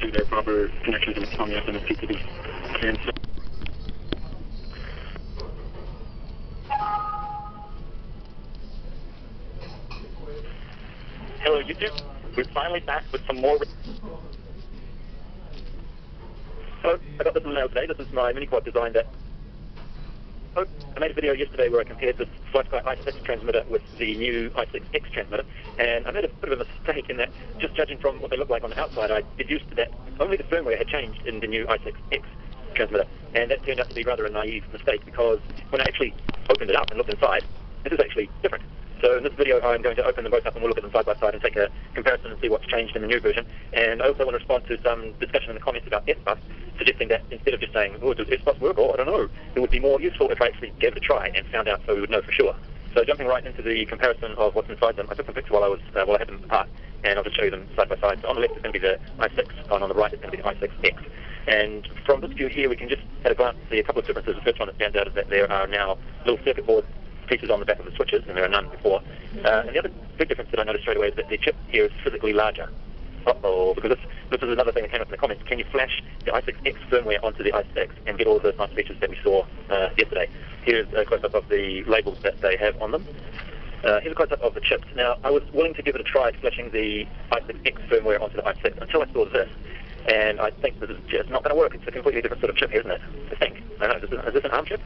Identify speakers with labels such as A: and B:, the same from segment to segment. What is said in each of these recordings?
A: to their proper connections on the SMS PCB. And so hello YouTube, we're finally back with some more. Hello, I got this in the mail today. This is my mini quad design that I made a video yesterday where I compared this FlySky i6 transmitter with the new i6X transmitter, and I made a bit of a mistake in that, just judging from what they look like on the outside, I deduced that only the firmware had changed in the new i6X transmitter, and that turned out to be rather a naive mistake, because when I actually opened it up and looked inside, this is actually different. So in this video I'm going to open them both up and we'll look at them side by side and take a comparison and see what's changed in the new version. And I also want to respond to some discussion in the comments about S-Bus, suggesting that instead of just saying, oh, does S-Bus work, or I don't know, it would be more useful if I actually gave it a try and found out so we would know for sure. So jumping right into the comparison of what's inside them, I took some pictures while I had them apart, and I'll just show you them side by side. So on the left is going to be the i6, and on the right is going to be the i6X. And from this view here we can just at a glance see a couple of differences. The first one that stands out is that there are now little circuit board pieces on the back of the switches, and there are none before. And the other big difference that I noticed straight away is that the chip here is physically larger. Because this is another thing that came up in the comments. Can you flash the i6X firmware onto the i6 and get all of those nice features that we saw yesterday? Here's a close-up of the labels that they have on them. Here's a close-up of the chips. Now, I was willing to give it a try flashing the i6X firmware onto the i6 until I saw this. And I think this is just not going to work. It's a completely different sort of chip here, isn't it? I think. I don't know, is this an ARM chip?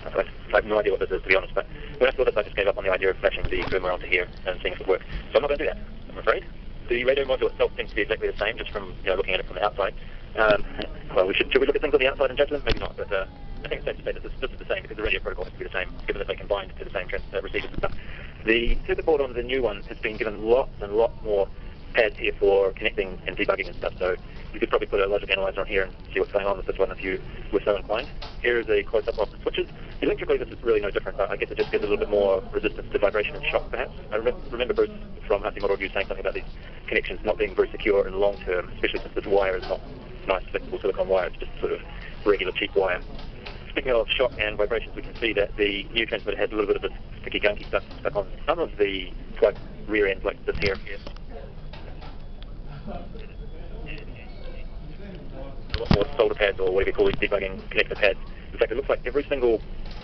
A: I have no idea what this is, to be honest, but when I saw this I just gave up on the idea of flashing the firmware onto here and seeing if it works. So I'm not going to do that, I'm afraid. The radio module itself seems to be exactly the same, just from looking at it from the outside. Well, should we look at things on the outside and judge them? Maybe not, but I think it's safe to say that this is the same, because the radio protocol has to be the same, given that they can bind to the same receivers and stuff. The circuit board on the new one has been given lots and lots more pads here for connecting and debugging and stuff, so you could probably put a logic analyzer on here and see what's going on with this one if you were so inclined. Here is a close-up of the switches. Electrically this is really no different. I guess it just gives a little bit more resistance to vibration and shock perhaps. I remember Bruce from RC Model Review saying something about these connections not being very secure in the long term, especially since this wire is not nice flexible silicon wire, it's just sort of regular cheap wire. Speaking of shock and vibrations, we can see that the new transmitter has a little bit of this sticky gunky stuff stuck on some of the plug rear ends, like this here. A lot more solder pads, or whatever you call these debugging connector pads. In fact, it looks like every single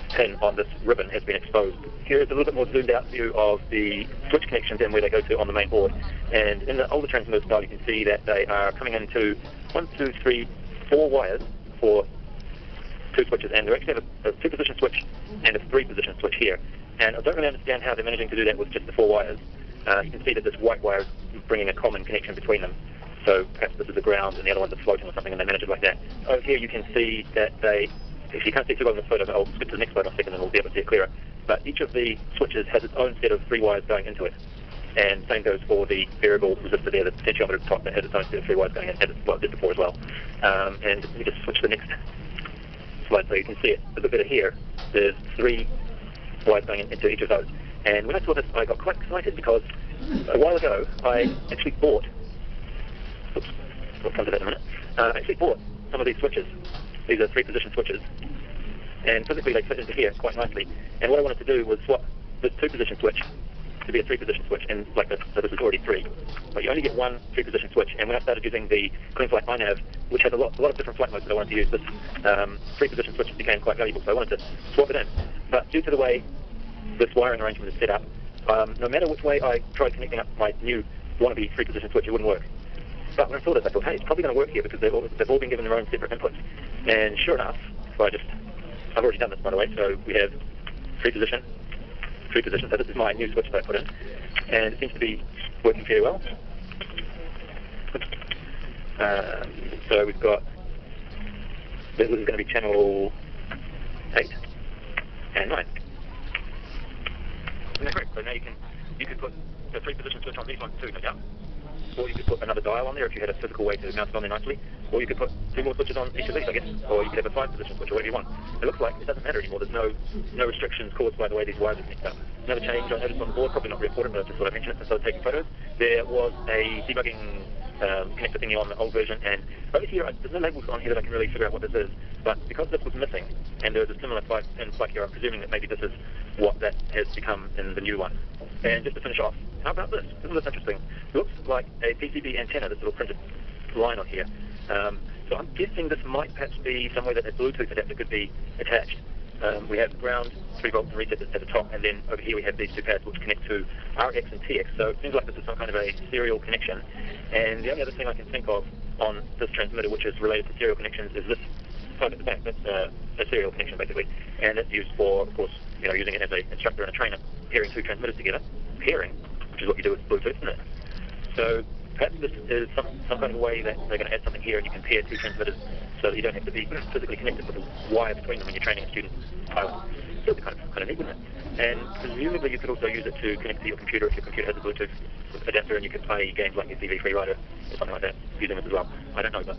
A: pin on this ribbon has been exposed. Here is a little bit more zoomed out view of the switch connections and where they go to on the main board. And in the older transmitter style, you can see that they are coming into 1, 2, 3, 4 wires for 2 switches, and they actually have a 2-position switch and a 3-position switch here. And I don't really understand how they're managing to do that with just the 4 wires. You can see that this white wire is bringing a common connection between them. So perhaps this is the ground and the other one's a floating or something, and they manage it like that. Over here you can see that they, if you can't see too well in this photo, I'll skip to the next photo in a second and we'll be able to see it clearer. But each of the switches has its own set of 3 wires going into it. And same goes for the variable resistor there, the potentiometer at the top, that has its own set of 3 wires going in, as it did before as well. And let me just switch to the next slide so you can see it a bit better here. There's 3 wires going into each of those. And when I saw this, I got quite excited because a while ago I actually bought, oops, we'll come to that in a minute, I actually bought some of these switches. These are 3-position switches, and physically they fit into here quite nicely. And what I wanted to do was swap this 2-position switch to be a 3-position switch, and like this, so this is already 3. But you only get one 3-position switch, and when I started using the CleanFlight iNav, which has a lot of different flight modes that I wanted to use, this 3-position switch became quite valuable, so I wanted to swap it in. But due to the way this wiring arrangement is set up, no matter which way I tried connecting up my new wannabe 3-position switch, it wouldn't work. But when I saw this, I thought, hey, it's probably going to work here because they've all been given their own separate inputs. And sure enough, so I've already done this, by the way, so we have 3-position, 3-position, so this is my new switch that I put in, and it seems to be working fairly well. So we've got, this is going to be channel 8 and 9. Isn't that correct? So now you can put the 3-position switch on these ones too, no doubt. Or you could put another dial on there if you had a physical way to mount it on there nicely. Or you could put 2 more switches on each of these, I guess. Or you could have a 5-position switch, or whatever you want. It looks like it doesn't matter anymore. There's no restrictions caused by the way these wires are connected up. Another change I noticed on the board, probably not very important, but I just thought I'd mention it since I was taking photos. There was a debugging connector thingy on the old version, and over here, there's no labels on here that I can really figure out what this is. But because this was missing, and there was a similar 5-pin plug here, I'm presuming that maybe this is what that has become in the new one. And just to finish off, how about this? Isn't this interesting? It looks like a PCB antenna, this little printed line on here. So I'm guessing this might perhaps be somewhere that a Bluetooth adapter could be attached. We have ground, 3 volts and reset at the top, and then over here we have these 2 pads which connect to RX and TX. So it seems like this is some kind of a serial connection. And the only other thing I can think of on this transmitter which is related to serial connections is this plug at the back. That's a serial connection basically, and it's used for, of course, using it as an instructor and a trainer, pairing 2 transmitters together. Pairing, which is what you do with Bluetooth, isn't it? So perhaps this is some kind of way that they're going to add something here and you can pair 2 transmitters so that you don't have to be physically connected with a wire between them when you're training a student pilot. It'll be kind of neat, wouldn't it? And presumably you could also use it to connect to your computer if your computer has a Bluetooth adapter and you can play games like your TV Free Rider or something like that using it as well. I don't know, but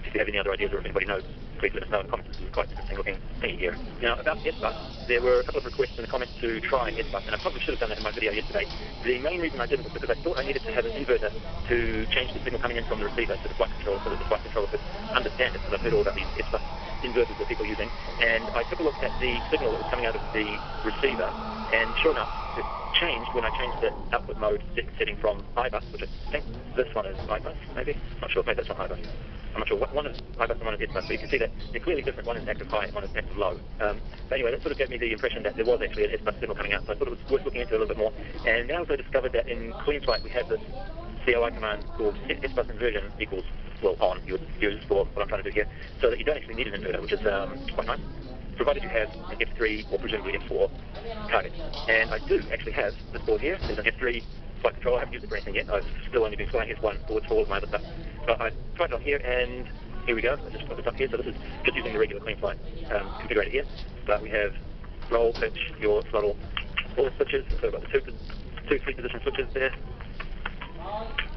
A: if you have any other ideas or if anybody knows, please let us know in the comments. This is quite an interesting looking thingy here. Now, about S-Bus, there were a couple of requests in the comments to try S-Bus, and I probably should have done that in my video yesterday. The main reason I didn't was because I thought I needed to have an inverter to change the signal coming in from the receiver to the flight controller so that the flight controller could understand it, because I've heard all about these S-Bus inverters that people are using. And I took a look at the signal that was coming out of the receiver, and sure enough, it changed when I changed the output mode setting from iBus, which I think this one is iBus, maybe? Not sure, maybe that's not iBus. I'm not sure. One is iBus and one is S-Bus, but you can see that they're clearly different. One is active high and one is active low. But anyway, that sort of gave me the impression that there was actually an S-Bus signal coming out, so I thought it was worth looking into a little bit more. And now I discovered that in clean flight we have this CLI command called S-Bus inversion equals, well, on, you would use for what I'm trying to do here, so that you don't actually need an inverter, which is quite nice, provided you have an F3 or presumably F4 target. And I do actually have this board here. There's an F3 flight controller. I haven't used it for anything yet. I've still only been flying F1 boards for all of my other stuff. But I tried it on here, and here we go. I just put this up here. So this is just using the regular clean flight configurator here. But we have roll, pitch, yaw, throttle, all the switches. So we've got the two 3-position switches there,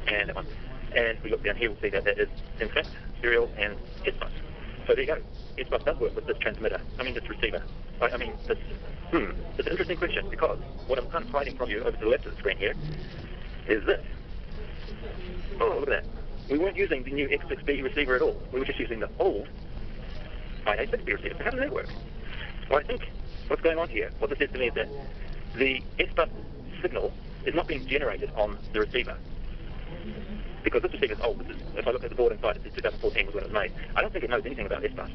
A: and that one. And if we look down here, we'll see that that is, in fact, serial and S-Bus. So there you go. S-Bus does work with this transmitter. I mean, this receiver. I mean, this. It's an interesting question, because what I'm kind of hiding from you over to the left of the screen here is this. Oh, look at that. We weren't using the new X6B receiver at all. We were just using the old IA6B receiver. So how does that work? Well, I think what's going on here, what this says to me is that the S-Bus signal is not being generated on the receiver. Because this receiver is old. This is, if I look at the board inside, it says 2014 was when it was made. I don't think it knows anything about S-Bus.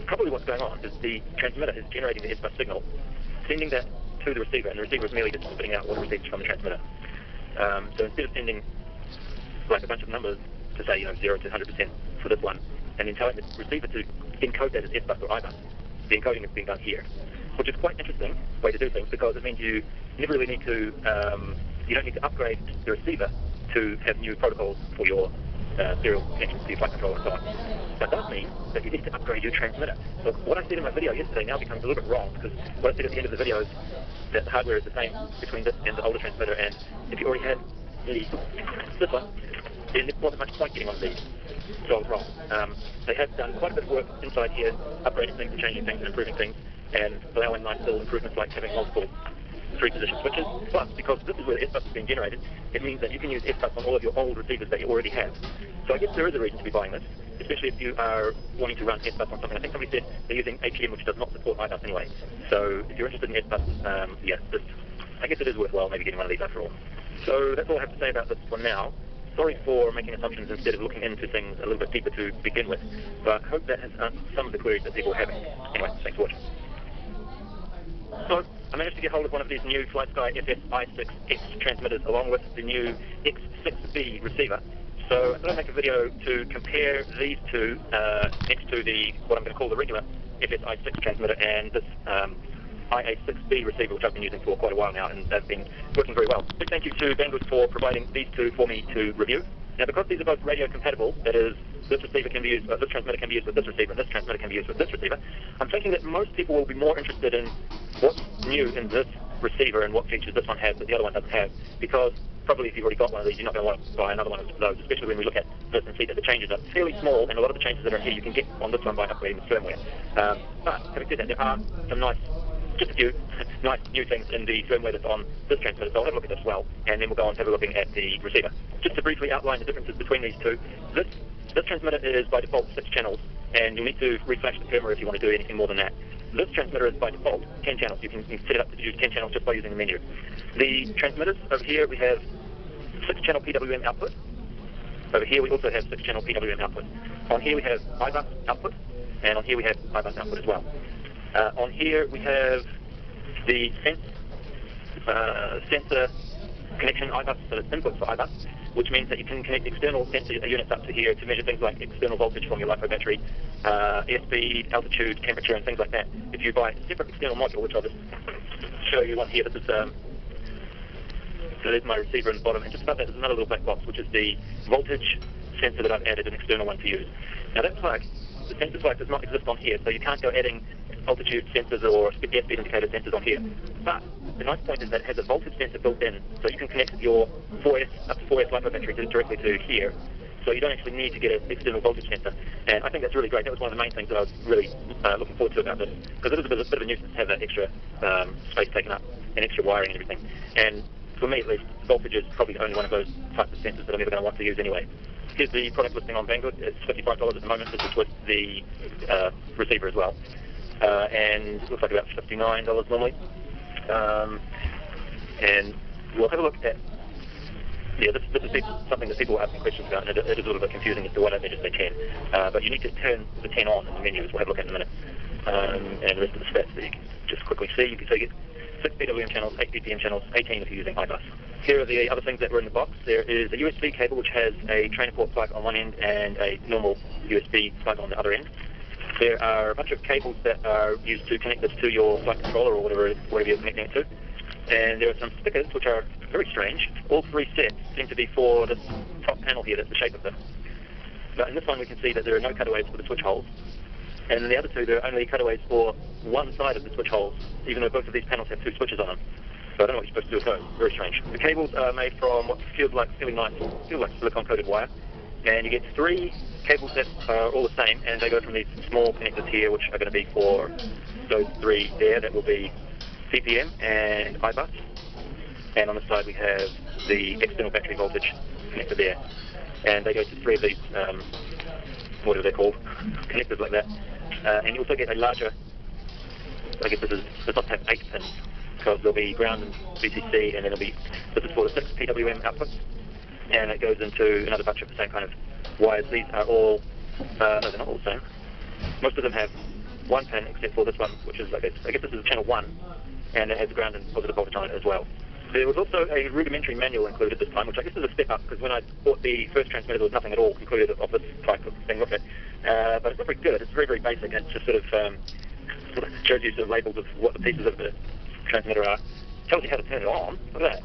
A: Probably what's going on is the transmitter is generating the S-Bus signal, sending that to the receiver, and the receiver is merely just spitting out what it receives from the transmitter. So instead of sending like a bunch of numbers to say, 0 to 100% for this one, and then telling the receiver to encode that as S-Bus or iBus, the encoding is being done here, which is quite an interesting way to do things, because it means you never really need to, you don't need to upgrade the receiver to have new protocols for your serial connections to your flight controller and so on. That does mean that you need to upgrade your transmitter. So what I said in my video yesterday now becomes a little bit wrong, because what I said at the end of the video is that the hardware is the same between this and the older transmitter, and if you already had this one, then there wasn't much point getting on these. So I was wrong. They have done quite a bit of work inside here, upgrading things and changing things and improving things, and allowing nice little improvements like having multiple 3-position switches. Plus, because this is where the S-Bus is being generated, it means that you can use S-Bus on all of your old receivers that you already have. So I guess there is a reason to be buying this, especially if you are wanting to run S-Bus on something. I think somebody said they're using ATM, which does not support iBus anyway. So if you're interested in S-Bus, yeah, I guess it is worthwhile maybe getting one of these after all. So that's all I have to say about this for now. Sorry for making assumptions instead of looking into things a little bit deeper to begin with, but I hope that has answered some of the queries that people are having. Anyway, thanks for watching. So I managed to get hold of one of these new FlightSky FS-I6X transmitters along with the new X6B receiver. So I thought I'd make a video to compare these two next to the what I'm going to call the regular FS-I6 transmitter and this IA6B receiver, which I've been using for quite a while now, and they've been working very well. Big thank you to Bandwidth for providing these two for me to review. Now, because these are both radio compatible, that is, this receiver can be used, this transmitter can be used with this receiver, and this transmitter can be used with this receiver, I'm thinking that most people will be more interested in what's new in this receiver and what features this one has that the other one doesn't have, because probably if you've already got one of these, you're not going to want to buy another one of those, especially when we look at this and see that the changes are fairly small, and a lot of the changes that are here you can get on this one by upgrading the firmware. But having said that, there are some just a few nice new things in the firmware that's on this transmitter, so I'll have a look at this as well, and then we'll go on to have a look at the receiver. Just to briefly outline the differences between these two, this transmitter is by default 6 channels, and you'll need to reflash the firmware if you want to do anything more than that. This transmitter is by default 10 channels. You can set it up to use 10 channels just by using the menu. The transmitters over here, we have 6-channel PWM output, Over here we also have 6-channel PWM output. On here we have iBus output, and on here we have iBus output as well. On here we have the sensor connection iBus, so it's input for iBus, which means that you can connect external sensor units up to here to measure things like external voltage from your LiPo battery, airspeed, altitude, temperature, and things like that. If you buy a separate external module, which I'll just show you one here, this is so there's my receiver in the bottom, and just above that there's another little black box, which is the voltage sensor that I've added, an external one to use. Now that plug, the sensor plug does not exist on here, so you can't go adding altitude sensors or airspeed indicator sensors on here. But the nice point is that it has a voltage sensor built in, so you can connect your 4S, up to 4S LiPo battery directly to here, so you don't actually need to get an external voltage sensor. And I think that's really great. That was one of the main things that I was really looking forward to about this, because it is a bit of a nuisance to have that extra space taken up and extra wiring and everything. And for me at least, voltage is probably the only one of those types of sensors that I'm ever going to want to use anyway. Here's the product listing on Banggood. It's $55 at the moment. This is with the receiver as well. And it looks like about $59 normally. And we'll have a look at, this is something that people are asking questions about, and it is a little bit confusing as to why don't they just say 10. But you need to turn the 10 on in the menu, which we'll have a look at in a minute. And the rest of the stats that you can just quickly see. You can get 6 PWM channels, 8 PPM channels, 18 if you're using iBus. Here are the other things that were in the box. There is a USB cable which has a trainer port plug on one end and a normal USB plug on the other end. There are a bunch of cables that are used to connect this to your flight controller or whatever you're connecting it to. And there are some stickers which are very strange. All 3 sets seem to be for this top panel here, that's the shape of this. But in this one we can see that there are no cutaways for the switch holes. And in the other two, there are only cutaways for one side of the switch holes, even though both of these panels have 2 switches on them. So I don't know what you're supposed to do with those. Very strange. The cables are made from what feels like silicon-coated wire. And you get 3 cables that are all the same, and they go from these small connectors here, which are going to be for those 3 there. That will be CPM and iBus. And on the side we have the external battery voltage connector there. And they go to 3 of these, whatever they're called, connectors like that. And you also get a larger, I guess this must have 8 pins, because there'll be ground and VCC, and then this is for the 6 PWM outputs, and it goes into another bunch of the same kind of wires. These are all, no, they're not all the same. Most of them have 1 pin, except for this one, which is, I guess this is channel 1, and it has ground and positive voltage on it as well. There was also a rudimentary manual included this time, which I guess is a step up, because when I bought the first transmitter there was nothing at all included of this type of thing with it. But it's not very good. It's very, very basic. It just sort of shows you sort of labels of what the pieces of the transmitter are. Tells you how to turn it on. Look at that.